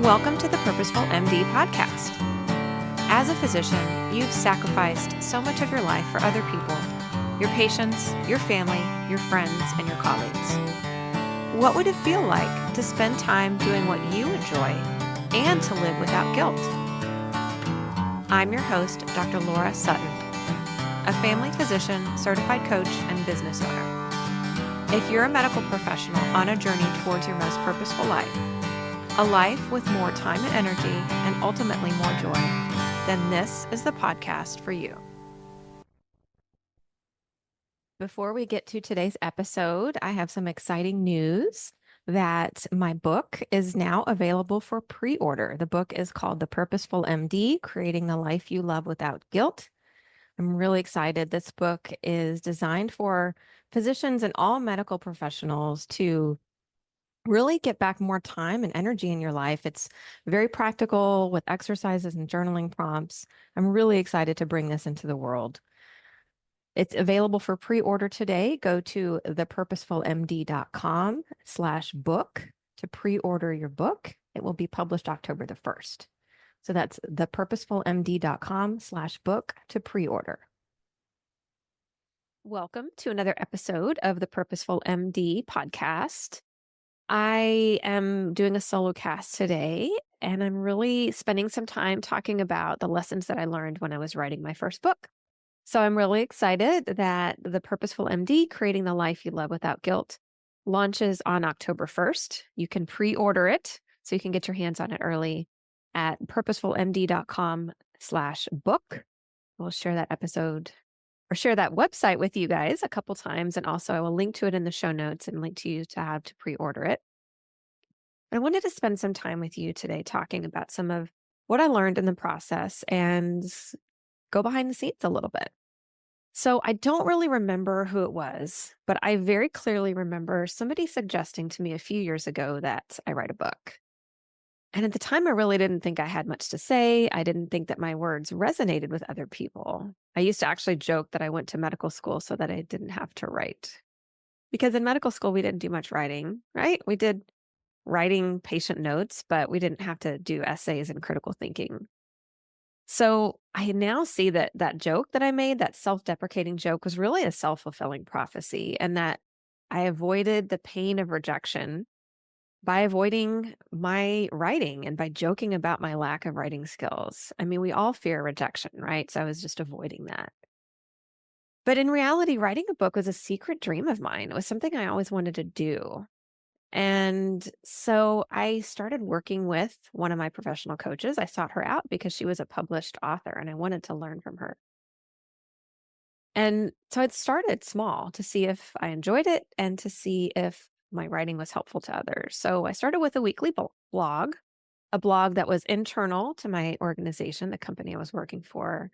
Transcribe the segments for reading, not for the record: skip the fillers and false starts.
Welcome to the Purposeful MD podcast. As a physician, you've sacrificed so much of your life for other people, your patients, your family, your friends, and your colleagues. What would it feel like to spend time doing what you enjoy and to live without guilt? I'm your host, Dr. Laura Sutton, a family physician, certified coach, and business owner. If you're a medical professional on a journey towards your most purposeful life, a life with more time and energy, and ultimately more joy, then this is the podcast for you. Before we get to today's episode, I have some exciting news that my book is now available for pre-order. The book is called The Purposeful MD, Creating the Life You Love Without Guilt. I'm really excited. This book is designed for physicians and all medical professionals to really get back more time and energy in your life. It's very practical with exercises and journaling prompts. I'm really excited to bring this into the world. It's available for pre-order today. Go to thepurposefulmd.com/book to pre-order your book. It will be published October the 1st. So that's thepurposefulmd.com/book to pre-order. Welcome to another episode of the Purposeful MD podcast. I am doing a solo cast today, and I'm really spending some time talking about the lessons that I learned when I was writing my first book. So I'm really excited that the Purposeful MD, Creating the Life You Love Without Guilt, launches on October 1st. You can pre-order it, so you can get your hands on it early at purposefulmd.com/book. We'll share that episode or share that website with you guys a couple times. And also I will link to it in the show notes and link to you to have to pre-order it. I wanted to spend some time with you today talking about some of what I learned in the process and go behind the scenes a little bit. So I don't really remember who it was, but I very clearly remember somebody suggesting to me a few years ago that I write a book. And at the time, I really didn't think I had much to say. I didn't think that my words resonated with other people. I used to actually joke that I went to medical school so that I didn't have to write. Because in medical school, we didn't do much writing, right? We did writing patient notes, but we didn't have to do essays and critical thinking. So I now see that that joke that I made, that self-deprecating joke, was really a self-fulfilling prophecy, and that I avoided the pain of rejection by avoiding my writing and by joking about my lack of writing skills. I mean, we all fear rejection, right? So I was just avoiding that. But in reality, writing a book was a secret dream of mine. It was something I always wanted to do. And so I started working with one of my professional coaches. I sought her out because she was a published author and I wanted to learn from her. And so it started small to see if I enjoyed it and to see if my writing was helpful to others. So I started with a weekly blog, a blog that was internal to my organization, the company I was working for.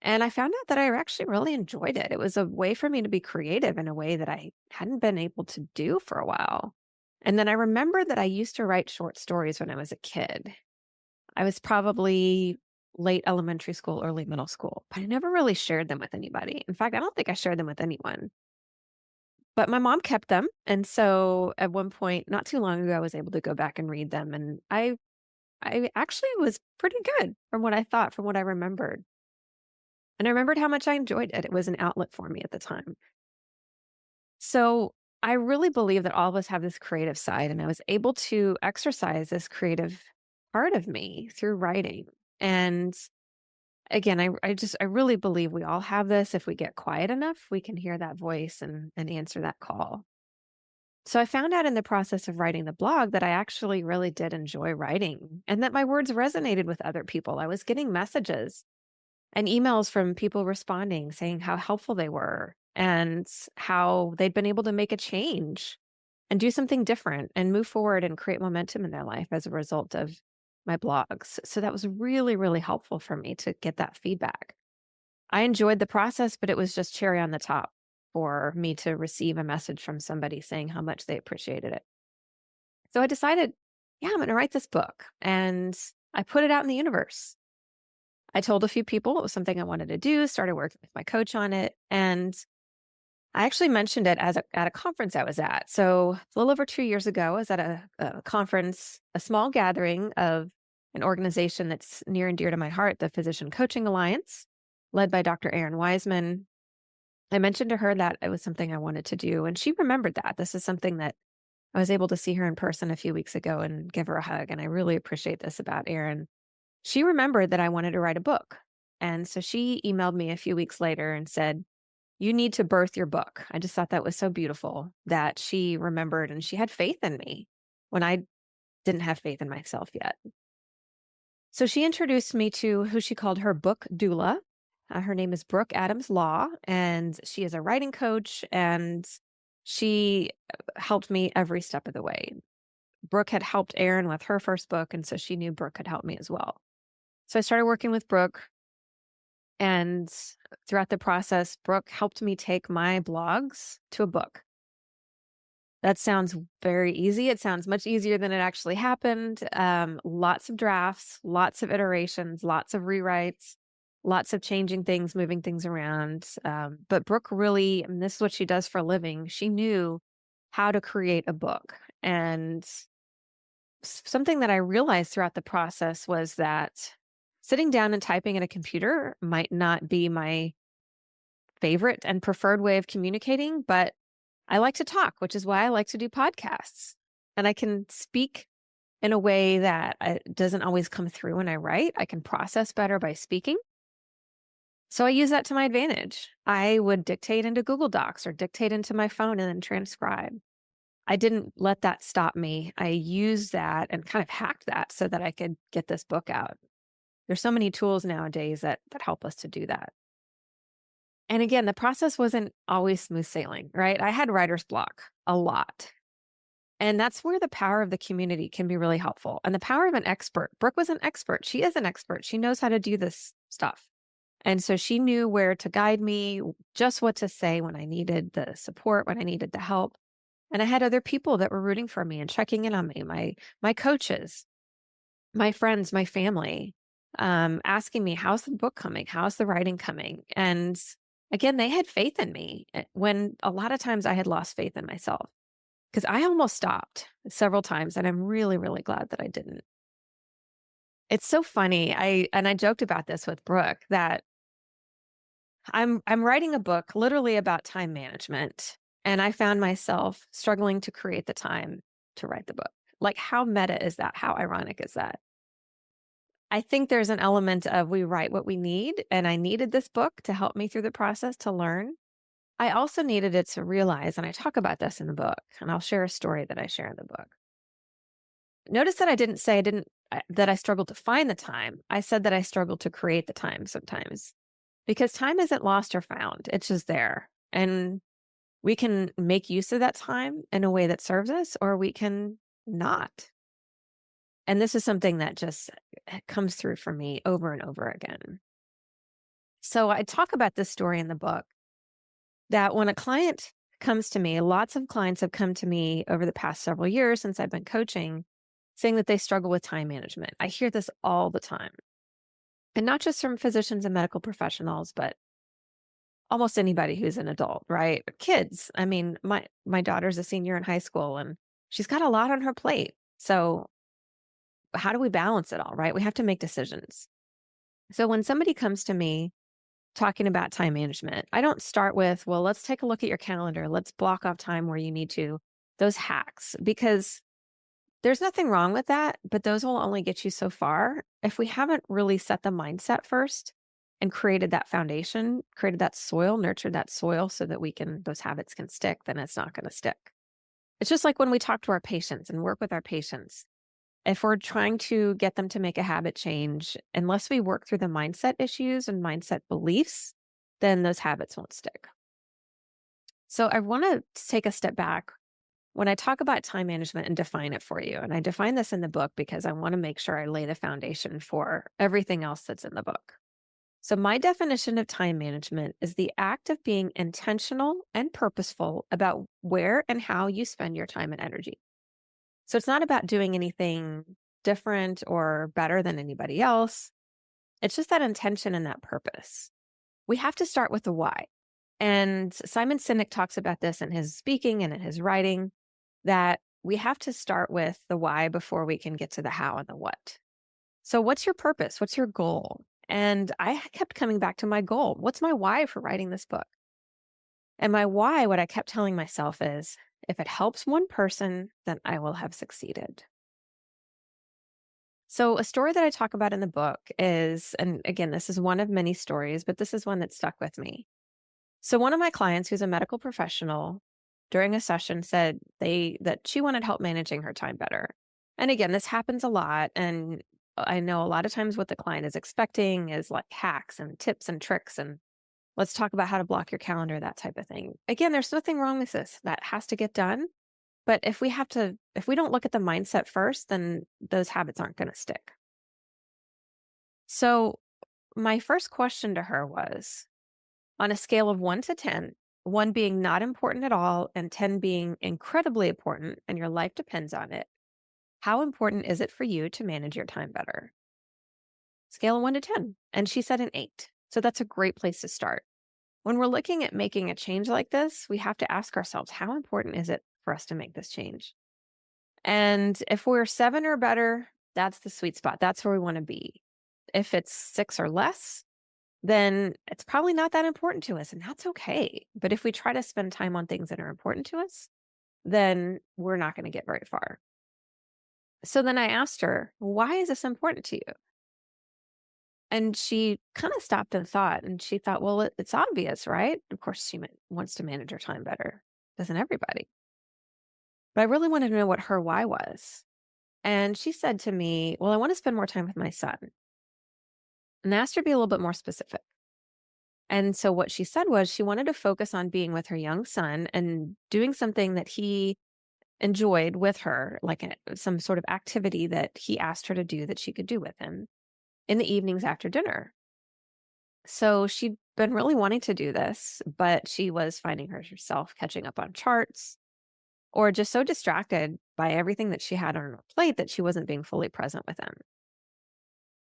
And I found out that I actually really enjoyed it. It was a way for me to be creative in a way that I hadn't been able to do for a while. And then I remembered that I used to write short stories when I was a kid. I was probably late elementary school, early middle school, but I never really shared them with anybody. In fact, I don't think I shared them with anyone. But my mom kept them. And so at one point, not too long ago, I was able to go back and read them. And I actually was pretty good from what I thought, from what I remembered. And I remembered how much I enjoyed it. It was an outlet for me at the time. So I really believe that all of us have this creative side, and I was able to exercise this creative part of me through writing. And again, I really believe we all have this. If we get quiet enough, we can hear that voice and answer that call. So I found out in the process of writing the blog that I actually really did enjoy writing and that my words resonated with other people. I was getting messages and emails from people responding, saying how helpful they were and how they'd been able to make a change and do something different and move forward and create momentum in their life as a result of my blogs. So that was really, really helpful for me to get that feedback. I enjoyed the process, but it was just cherry on the top for me to receive a message from somebody saying how much they appreciated it. So I decided, yeah, I'm going to write this book, and I put it out in the universe. I told a few people it was something I wanted to do, started working with my coach on it. And I actually mentioned it at a conference I was at. So a little over 2 years ago, I was at a conference, a small gathering of an organization that's near and dear to my heart, the Physician Coaching Alliance, led by Dr. Erin Wiseman. I mentioned to her that it was something I wanted to do, and she remembered that. This is something that I was able to see her in person a few weeks ago and give her a hug. And I really appreciate this about Erin. She remembered that I wanted to write a book. And so she emailed me a few weeks later and said, "You need to birth your book." I just thought that was so beautiful that she remembered and she had faith in me when I didn't have faith in myself yet. So she introduced me to who she called her book doula. Her name is Brooke Adams Law, and she is a writing coach, and she helped me every step of the way. Brooke had helped Erin with her first book, and so she knew Brooke could help me as well. So I started working with Brooke, and throughout the process, Brooke helped me take my blogs to a book. That sounds very easy. It sounds much easier than it actually happened. Lots of drafts, lots of iterations, lots of rewrites, lots of changing things, moving things around. But Brooke really, and this is what she does for a living, she knew how to create a book. And something that I realized throughout the process was that sitting down and typing at a computer might not be my favorite and preferred way of communicating, but I like to talk, which is why I like to do podcasts. And I can speak in a way that doesn't always come through when I write. I can process better by speaking. So I use that to my advantage. I would dictate into Google Docs or dictate into my phone and then transcribe. I didn't let that stop me. I used that and kind of hacked that so that I could get this book out. There's so many tools nowadays that help us to do that. And again, the process wasn't always smooth sailing, right? I had writer's block a lot. And that's where the power of the community can be really helpful. And the power of an expert. Brooke was an expert. She is an expert. She knows how to do this stuff. And so she knew where to guide me, just what to say when I needed the support, when I needed the help. And I had other people that were rooting for me and checking in on me, my coaches, my friends, my family, asking me, how's the book coming? How's the writing coming? And again, they had faith in me when a lot of times I had lost faith in myself because I almost stopped several times. And I'm really, really glad that I didn't. It's so funny. I joked about this with Brooke that I'm writing a book literally about time management. And I found myself struggling to create the time to write the book. Like, how meta is that? How ironic is that? I think there's an element of we write what we need, and I needed this book to help me through the process to learn. I also needed it to realize, and I talk about this in the book, and I'll share a story that I share in the book. Notice that I didn't say that I struggled to find the time. I said that I struggled to create the time sometimes because time isn't lost or found. It's just there. And we can make use of that time in a way that serves us, or we can not. And this is something that just comes through for me over and over again. So I talk about this story in the book that when a client comes to me, lots of clients have come to me over the past several years since I've been coaching, saying that they struggle with time management. I hear this all the time. And not just from physicians and medical professionals, but almost anybody who's an adult, right? Kids. I mean, my daughter's a senior in high school and she's got a lot on her plate. So how do we balance it all, right? We have to make decisions. So when somebody comes to me talking about time management, I don't start with, well, let's take a look at your calendar. Let's block off time where you need to, those hacks, because there's nothing wrong with that, but those will only get you so far. If we haven't really set the mindset first and created that foundation, created that soil, nurtured that soil so that those habits can stick, then it's not going to stick. It's just like when we talk to our patients and work with our patients. If we're trying to get them to make a habit change, unless we work through the mindset issues and mindset beliefs, then those habits won't stick. So I want to take a step back when I talk about time management and define it for you. And I define this in the book because I want to make sure I lay the foundation for everything else that's in the book. So my definition of time management is the act of being intentional and purposeful about where and how you spend your time and energy. So it's not about doing anything different or better than anybody else. It's just that intention and that purpose. We have to start with the why. And Simon Sinek talks about this in his speaking and in his writing, that we have to start with the why before we can get to the how and the what. So, what's your purpose? What's your goal? And I kept coming back to my goal. What's my why for writing this book? And my why, what I kept telling myself is, if it helps one person, then I will have succeeded. So, a story that I talk about in the book is, and again, this is one of many stories, but this is one that stuck with me. So, one of my clients, who's a medical professional, during a session said that she wanted help managing her time better. And again, this happens a lot. And I know a lot of times what the client is expecting is like hacks and tips and tricks and let's talk about how to block your calendar, that type of thing. Again, there's nothing wrong with this. That has to get done. But if we don't look at the mindset first, then those habits aren't going to stick. So my first question to her was, on a scale of 1 to 10, 1 being not important at all and 10 being incredibly important and your life depends on it, how important is it for you to manage your time better? Scale of 1 to 10. And she said an 8. So that's a great place to start. When we're looking at making a change like this, we have to ask ourselves, how important is it for us to make this change? And if we're 7 or better, that's the sweet spot. That's where we want to be. If it's 6 or less, then it's probably not that important to us, and that's okay. But if we try to spend time on things that are important to us, then we're not going to get very far. So then I asked her, why is this important to you? And she kind of stopped and thought, and she thought, well, it's obvious, right? Of course, she wants to manage her time better. Doesn't everybody? But I really wanted to know what her why was. And she said to me, well, I want to spend more time with my son. And I asked her to be a little bit more specific. And so what she said was she wanted to focus on being with her young son and doing something that he enjoyed with her, like some sort of activity that he asked her to do that she could do with him in the evenings after dinner. So she'd been really wanting to do this, but she was finding herself catching up on charts or just so distracted by everything that she had on her plate that she wasn't being fully present with him.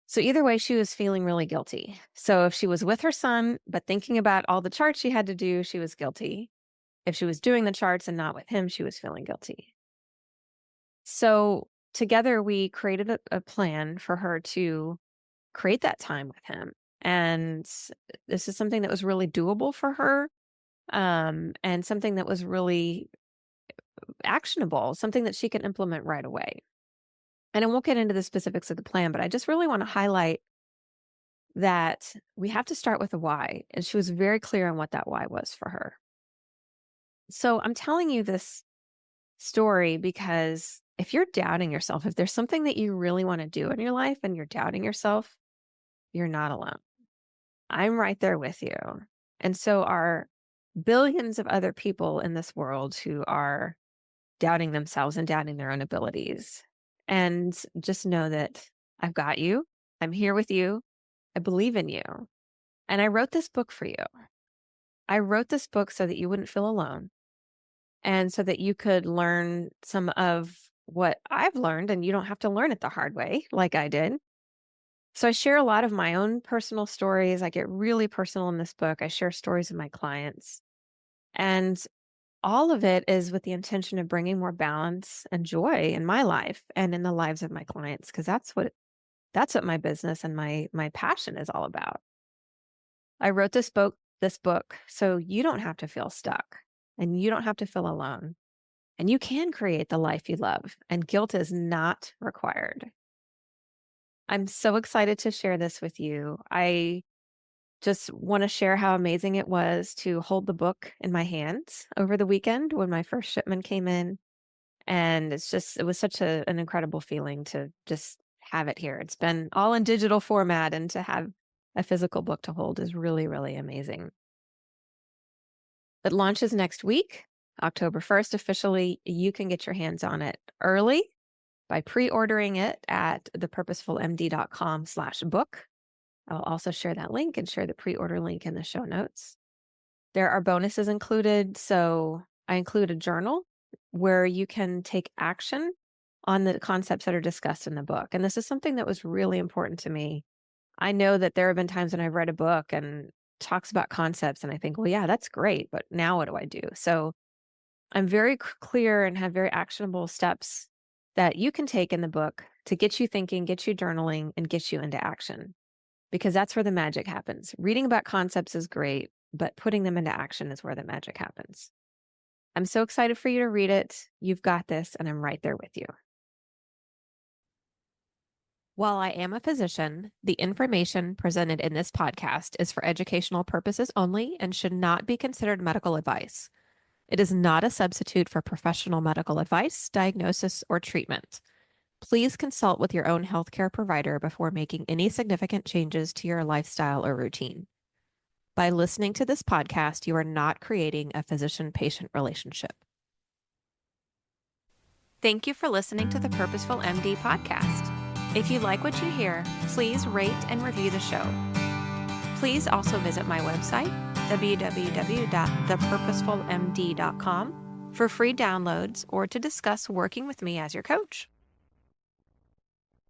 So either way, she was feeling really guilty. So if she was with her son, but thinking about all the charts she had to do, she was guilty. If she was doing the charts and not with him, she was feeling guilty. So together we created a plan for her to create that time with him. And this is something that was really doable for her, and something that was really actionable, something that she can implement right away. And I won't get into the specifics of the plan, but I just really want to highlight that we have to start with the why. And she was very clear on what that why was for her. So I'm telling you this story because if you're doubting yourself, if there's something that you really want to do in your life and you're doubting yourself, you're not alone. I'm right there with you. And so are billions of other people in this world who are doubting themselves and doubting their own abilities. And just know that I've got you. I'm here with you. I believe in you. And I wrote this book for you. I wrote this book so that you wouldn't feel alone and so that you could learn some of what I've learned and you don't have to learn it the hard way like I did. So I share a lot of my own personal stories. I get really personal in this book. I share stories of my clients. And all of it is with the intention of bringing more balance and joy in my life and in the lives of my clients, because that's what my business and my passion is all about. I wrote this book so you don't have to feel stuck and you don't have to feel alone. And you can create the life you love, and guilt is not required. I'm so excited to share this with you. I just want to share how amazing it was to hold the book in my hands over the weekend when my first shipment came in. And it was such an incredible feeling to just have it here. It's been all in digital format, and to have a physical book to hold is really, really amazing. It launches next week, October 1st, officially. You can get your hands on it early by pre-ordering it at thepurposefulmd.com/book. I'll also share that link and share the pre-order link in the show notes. There are bonuses included. So I include a journal where you can take action on the concepts that are discussed in the book. And this is something that was really important to me. I know that there have been times when I've read a book and talks about concepts and I think, well, yeah, that's great, but now what do I do? So I'm very clear and have very actionable steps that you can take in the book to get you thinking, get you journaling, and get you into action because that's where the magic happens. Reading about concepts is great, but putting them into action is where the magic happens. I'm so excited for you to read it. You've got this, and I'm right there with you. While I am a physician, the information presented in this podcast is for educational purposes only and should not be considered medical advice. It is not a substitute for professional medical advice, diagnosis, or treatment. Please consult with your own healthcare provider before making any significant changes to your lifestyle or routine. By listening to this podcast, you are not creating a physician-patient relationship. Thank you for listening to the Purposeful MD podcast. If you like what you hear, please rate and review the show. Please also visit my website, www.thepurposefulmd.com, for free downloads or to discuss working with me as your coach.